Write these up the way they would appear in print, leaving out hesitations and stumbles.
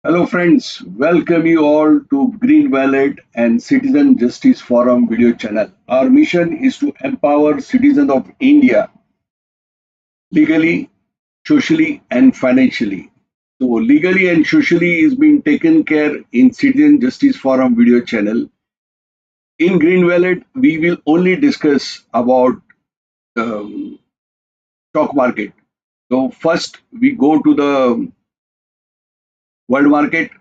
Hello friends, welcome you all to Green Wallet and Citizen Justice Forum video channel. Our mission is to empower citizens of India legally, socially and financially. So legally and socially is being taken care in Citizen Justice Forum video channel. In Green Wallet, we will only discuss about the stock market. So first we go to the world market,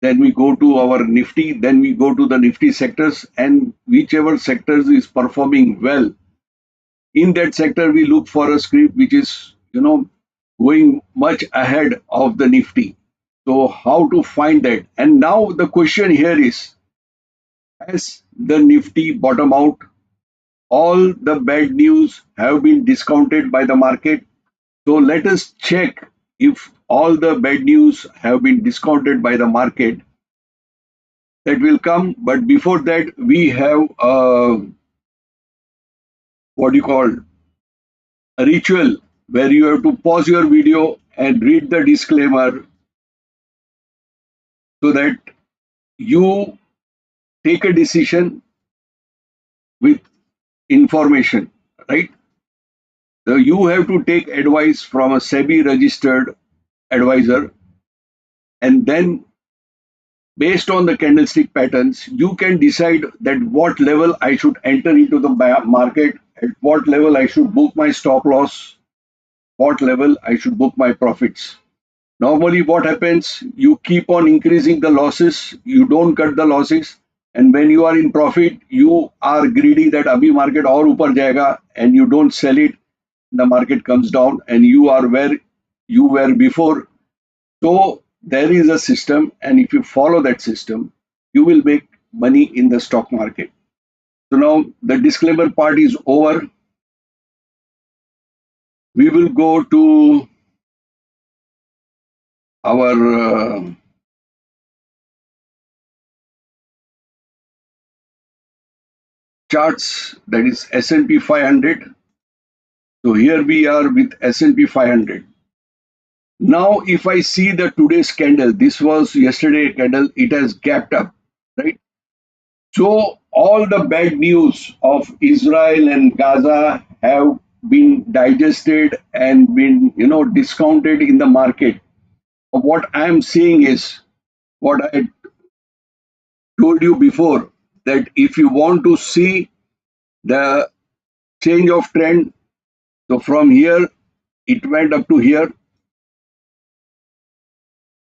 then we go to our Nifty, then we go to the Nifty sectors, and whichever sectors is performing well, in that sector we look for a script which is going much ahead of the Nifty. So how to find that? And now the question here is, has the Nifty bottom out? All the bad news have been discounted by the market. So let us check if all the bad news have been discounted by the market. That will come, but before that we have what you call a ritual where you have to pause your video and read the disclaimer so that you take a decision with information, right? So you have to take advice from a SEBI registered advisor, and then based on the candlestick patterns you can decide that what level I should enter into the market, at what level I should book my stop loss, what level I should book my profits. Normally, what happens? You keep on increasing the losses, you don't cut the losses, and when you are in profit, you are greedy that abhi market aur upar jayega, and you don't sell it. The market comes down, and you are where you were before. So there is a system, and if you follow that system, you will make money in the stock market. So now the disclaimer part is over. We will go to our charts, that is S&P 500. So here we are with S&P 500. Now if I see the today's candle, this was yesterday candle, it has gapped up, right? So all the bad news of Israel and Gaza have been digested and been discounted in the market. What I am seeing is what I told you before, that if you want to see the change of trend, so from here it went up to here,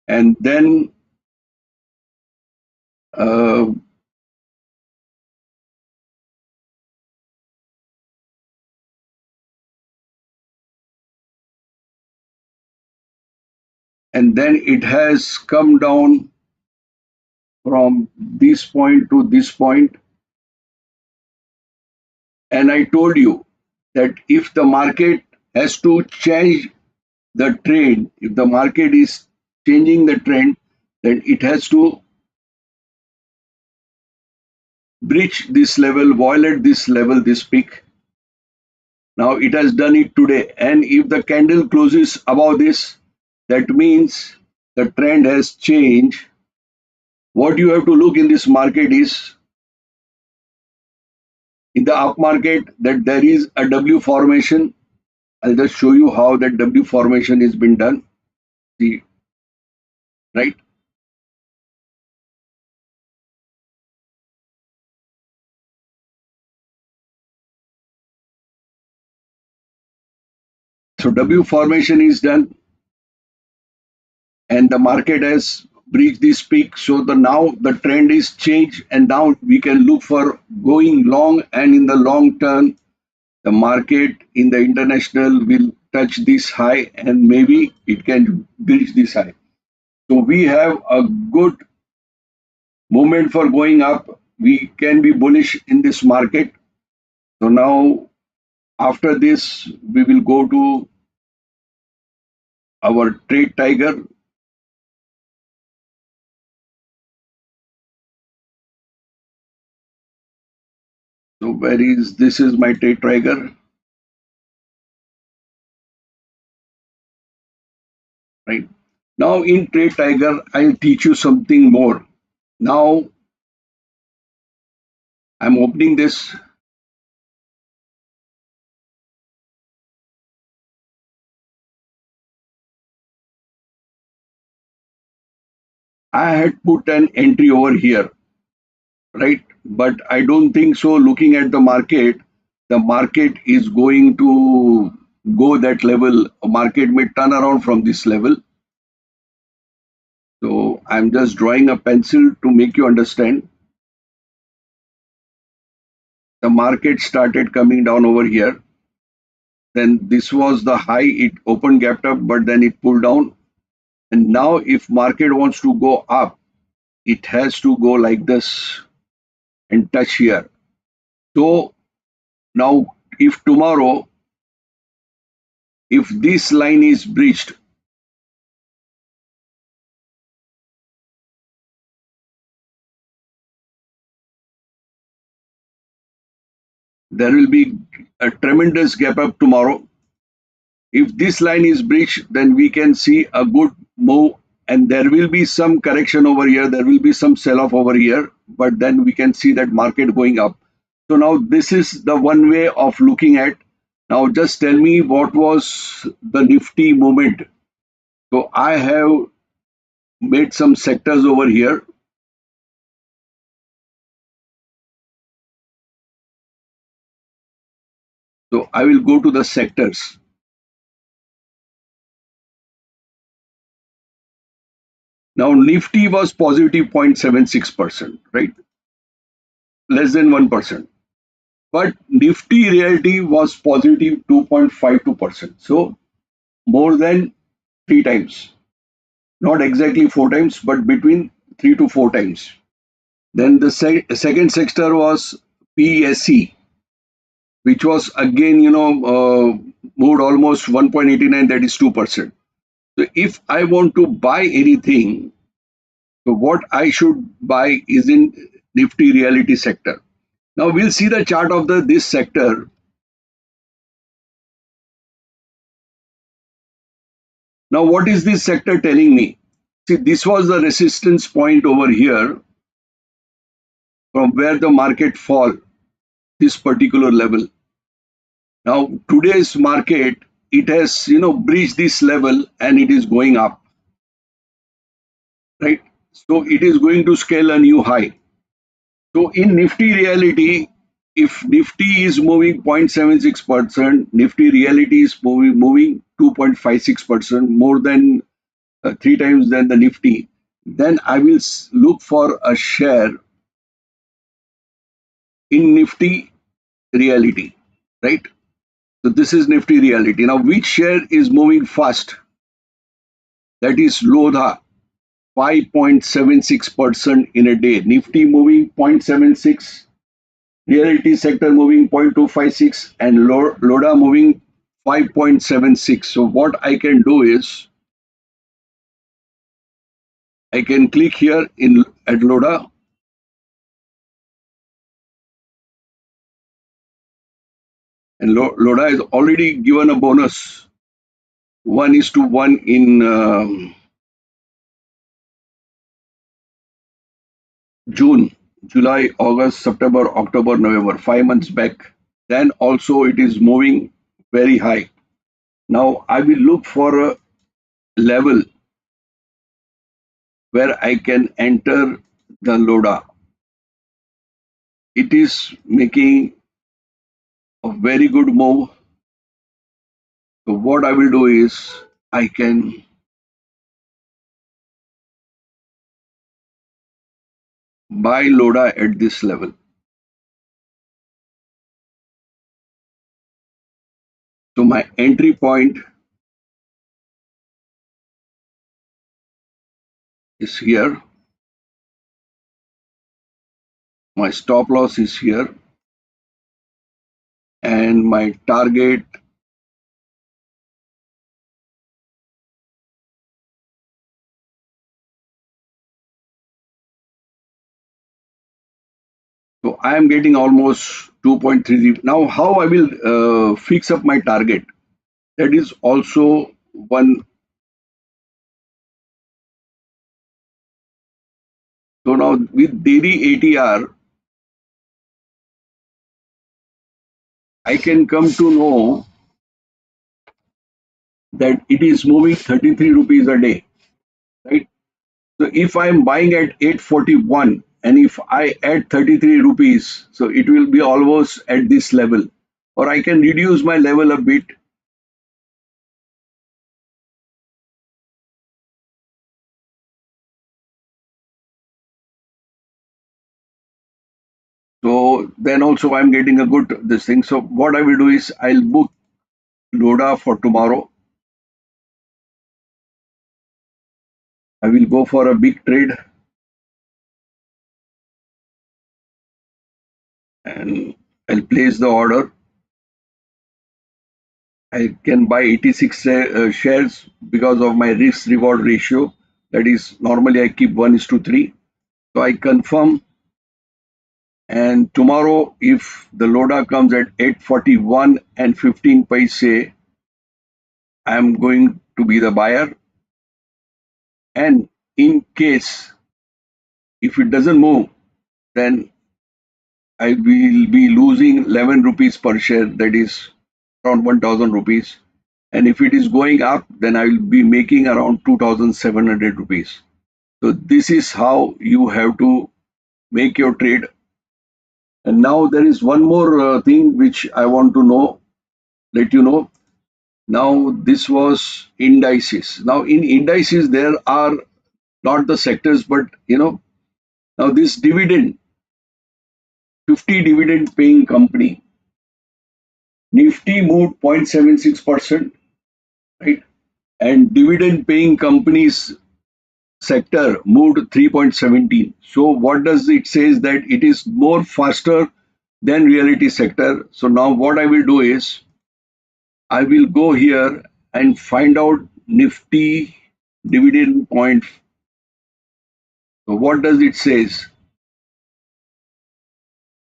and then uh, it has come down from this point to this point. And I told you that if the market has to change the trend, if the market is changing the trend, then it has to breach this level, violate this level, this peak. Now it has done it today, and if the candle closes above this, that means the trend has changed. What you have to look in this market is, in the up market, that there is a W formation. I'll just show you how that W formation is been done. See, right? So W formation is done, and the market has breached this peak. So the now the trend is changed, and now we can look for going long, and in the long term, the market in the international will touch this high, and maybe it can breach this high. So we have a good movement for going up. We can be bullish in this market. So now after this, we will go to our trade tiger. So where is this is my trade tiger, right? Now in Trade Tiger, I'll teach you something more. Now I'm opening this. I had put an entry over here, right? But I don't think so. Looking at the market is going to go that level. A market may turn around from this level. So I'm just drawing a pencil to make you understand. The market started coming down over here. Then this was the high. It opened, gapped up, but then it pulled down. And now if market wants to go up, it has to go like this and touch here. So now if tomorrow, if this line is breached, there will be a tremendous gap up tomorrow. If this line is breached, then we can see a good move, and there will be some correction over here. There will be some sell off over here, but then we can see that market going up. So now this is the one way of looking at. Now just tell me what was the Nifty movement. So I have made some sectors over here. So I will go to the sectors. Now Nifty was positive 0.76%, right? Less than 1%. But Nifty Realty was positive 2.52%. So more than three times. Not exactly four times, but between three to four times. Then the second sector was PSE, which was again, moved almost 1.89, that is 2%. So if I want to buy anything, so what I should buy is in Nifty Realty sector. Now we'll see the chart of this sector. Now what is this sector telling me? See, this was the resistance point over here from where the market fall, this particular level. Now today's market, it has breached this level and it is going up, right? So it is going to scale a new high. So in Nifty Realty, if Nifty is moving 0.76%, Nifty Realty is moving 2.56%, more than three times than the Nifty, then I will look for a share in Nifty Realty, right? So this is Nifty Realty. Now, which share is moving fast? That is Lodha, 5.76% in a day. Nifty moving 0.76, Realty sector moving 0.256, and Lodha moving 5.76. So what I can do is I can click here at Lodha, and Lodha is already given a bonus 1:1 in June, July, August, September, October, November, 5 months back. Then also it is moving very high. Now I will look for a level where I can enter the Lodha. It is making a very good move. So what I will do is I can buy Lodha at this level. So my entry point is here. My stop loss is here. And my target, so I am getting almost 2.30. Now how I will fix up my target? That is also one So now with daily ATR, I can come to know that it is moving 33 rupees a day, right? So if I'm buying at 841 and if I add 33 rupees, so it will be almost at this level. Or I can reduce my level a bit. So then also I'm getting a good this thing. So what I will do is I'll book Loda for tomorrow. I will go for a big trade and I'll place the order. I can buy 86 shares because of my risk reward ratio. That is normally I keep 1:3. So I confirm, and tomorrow if the Loda comes at 841 and 15 paise, I am going to be the buyer. And in case if it doesn't move, then I will be losing 11 rupees per share, that is around 1000 rupees. And if it is going up, then I will be making around 2700 rupees. So this is how you have to make your trade. And now there is one more thing which I want to know, let you know. Now this was indices. Now in indices there are not the sectors, but now this dividend, 50 dividend paying company, Nifty moved 0.76%, right? And dividend paying companies sector moved 3.17. So what does it says that it is more faster than realty sector. So now what I will do is I will go here and find out Nifty dividend point. So what does it says?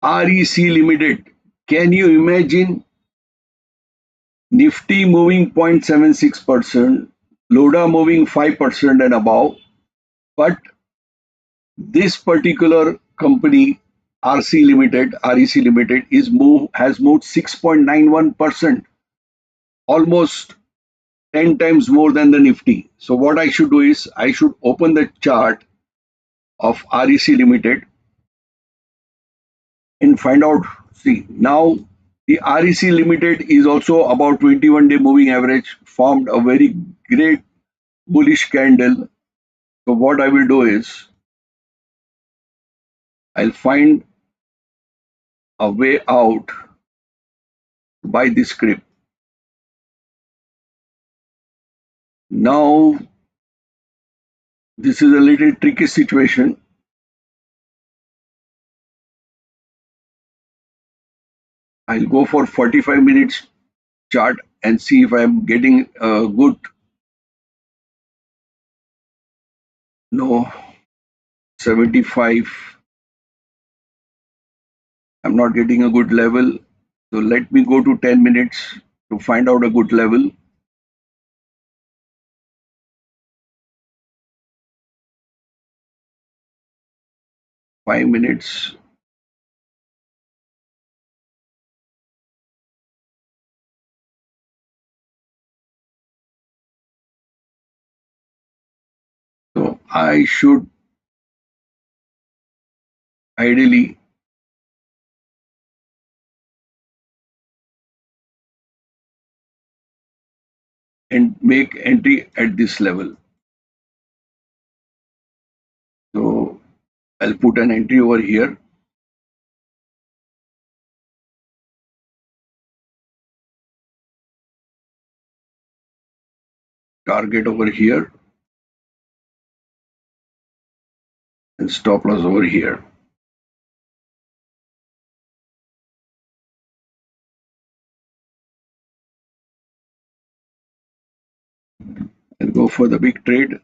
REC Limited. Can you imagine Nifty moving 0.76%, Loda moving 5% and above, but this particular company REC Limited has moved 6.91%, almost 10 times more than the Nifty. So what I should do is I should open the chart of REC Limited and find out. See, now the REC Limited is also about 21-day moving average, formed a very great bullish candle. So what I will do is I'll find a way out to buy this script. Now this is a little tricky situation. I'll go for 45 minutes chart and see if I'm getting a good. No, 75. I'm not getting a good level. So let me go to 10 minutes to find out a good level. 5 minutes. So I should ideally and make entry at this level. So I'll put an entry over here. Target over here and stop loss over here. And go for the big trade.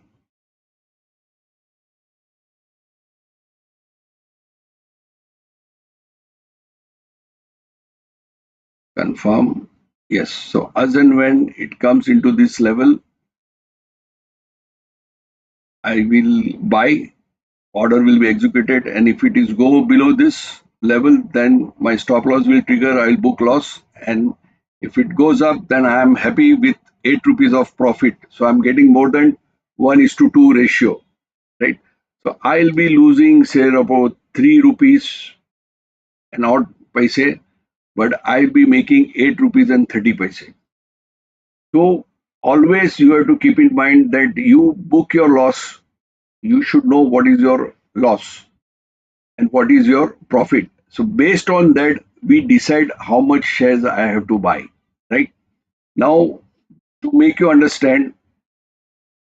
Confirm. Yes. So as and when it comes into this level, I will buy order will be executed, and if it is go below this level, then my stop loss will trigger. I'll book loss, and if it goes up, then I am happy with 8 rupees of profit. So I'm getting more than 1:2 ratio, right? So I'll be losing say about 3 rupees and odd paise, but I'll be making 8 rupees and 30 paise. So always you have to keep in mind that you book your loss, you should know what is your loss and what is your profit. So based on that, we decide how much shares I have to buy, right? Now, to make you understand,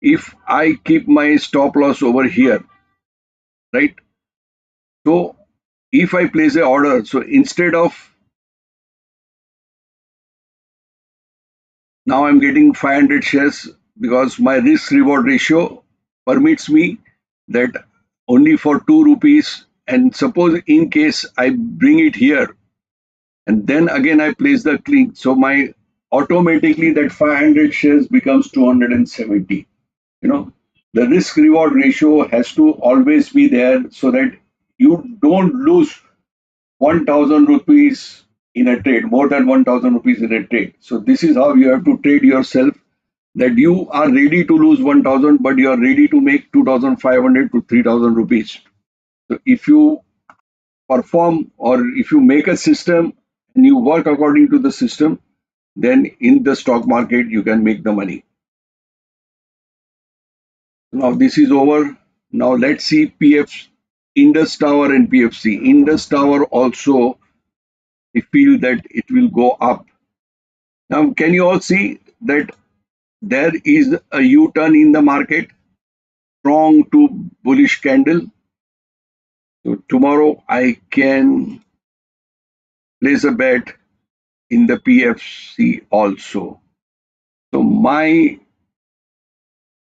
if I keep my stop loss over here, right? So if I place a order, so instead of now I'm getting 500 shares because my risk reward ratio permits me that only for 2 rupees. And suppose in case I bring it here and then again I place the click, so my automatically that 500 shares becomes 270. You know, the risk reward ratio has to always be there so that you don't lose 1000 rupees in a trade, more than 1000 rupees in a trade. So this is how you have to trade yourself, that you are ready to lose 1000, but you are ready to make 2500 to 3000 rupees. So if you perform or if you make a system and you work according to the system, then in the stock market you can make the money. Now this is over. Now let's see PF, Indus Tower and PFC. Indus Tower also, we feel that it will go up. Now can you all see that there is a U-turn in the market, strong to bullish candle. So tomorrow I can place a bet in the PFC also. So my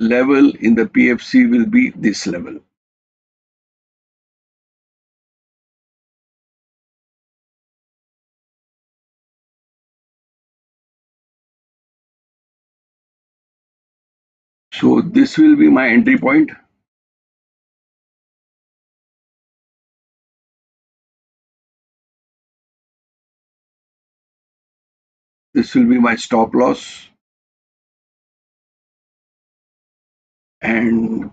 level in the PFC will be this level. So this will be my entry point. This will be my stop loss, and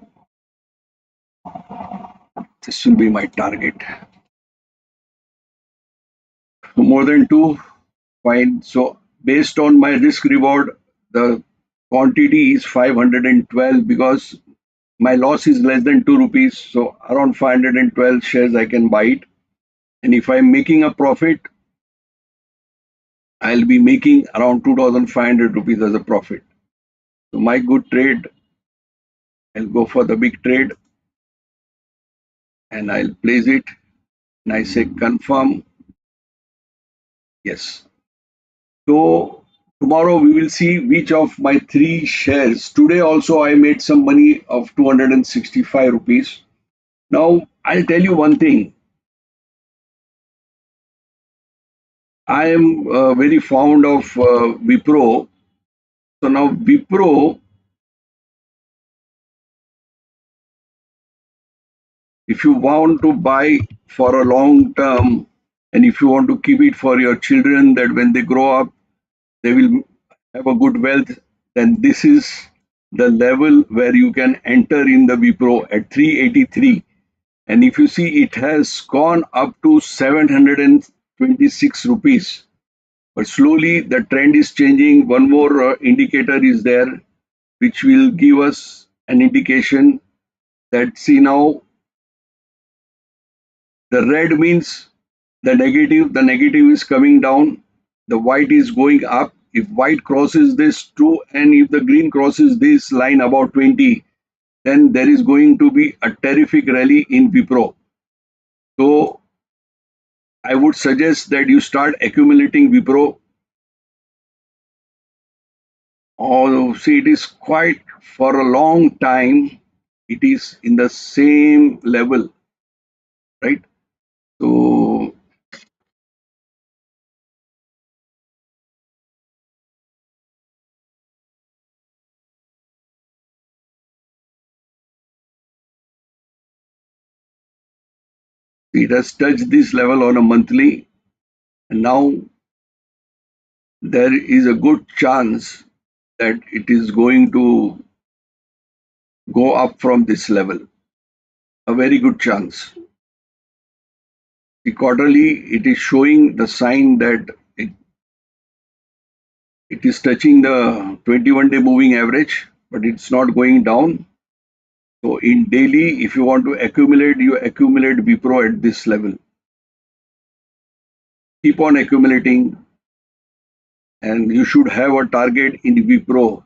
this will be my target. So more than two, fine. So based on my risk reward, the quantity is 512 because my loss is less than 2 rupees. So around 512 shares I can buy it. And if I'm making a profit, I'll be making around 2500 rupees as a profit. So my good trade, I'll go for the big trade and I'll place it and I say confirm. Yes. So tomorrow we will see which of my three shares. Today also I made some money of 265 rupees. Now I'll tell you one thing. I am very fond of Wipro. So now Wipro, if you want to buy for a long term and if you want to keep it for your children that when they grow up they will have a good wealth, then this is the level where you can enter in the Wipro at 383. And if you see, it has gone up to 726 rupees. But slowly the trend is changing. One more indicator is there, which will give us an indication that see now the red means the negative is coming down, the white is going up. If white crosses this 2 and if the green crosses this line about 20, then there is going to be a terrific rally in Wipro. So I would suggest that you start accumulating Wipro. Oh, see, it is quite for a long time. It is in the same level, right? So It has touched this level on a monthly, and now there is a good chance that it is going to go up from this level. A very good chance. The quarterly, it is showing the sign that it is touching the 21-day moving average, but it's not going down. So in daily, if you want to accumulate, you accumulate Wipro at this level. Keep on accumulating, and you should have a target in Wipro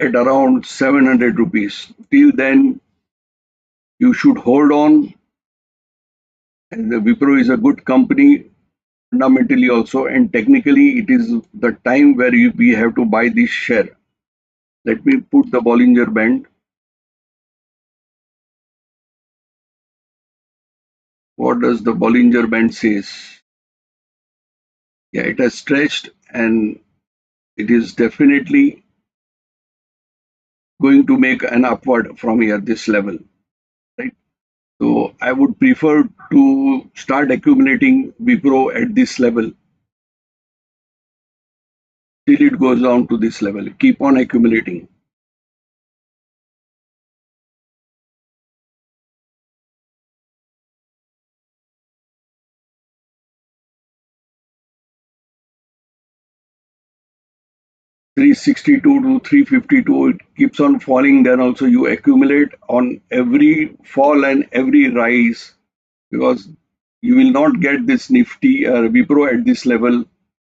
at around 700 rupees. Till then, you should hold on. And the Wipro is a good company fundamentally also, and technically it is the time where we have to buy this share. Let me put the Bollinger Band. What does the Bollinger Band says? Yeah, it has stretched and it is definitely going to make an upward from here, this level, right? So I would prefer to start accumulating Wipro at this level till it goes down to this level. Keep on accumulating. $362 to $352, it keeps on falling. Then also you accumulate on every fall and every rise, because you will not get this Nifty Wipro at this level.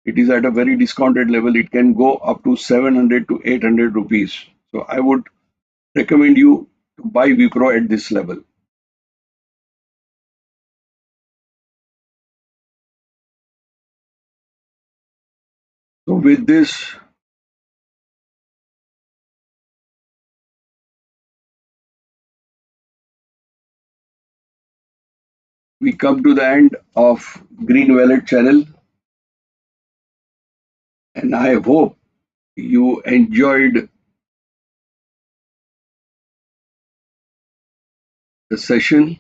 It is at a very discounted level. It can go up to 700 to 800 rupees. So I would recommend you to buy Wipro at this level. So with this, we come to the end of Green Wallet channel, and I hope you enjoyed the session.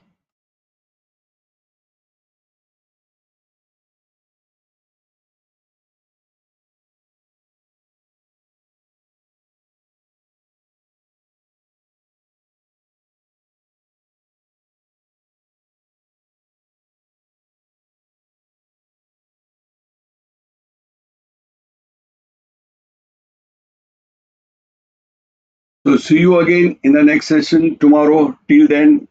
So see you again in the next session tomorrow. Till then,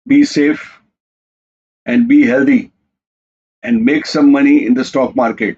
be safe and be healthy and make some money in the stock market.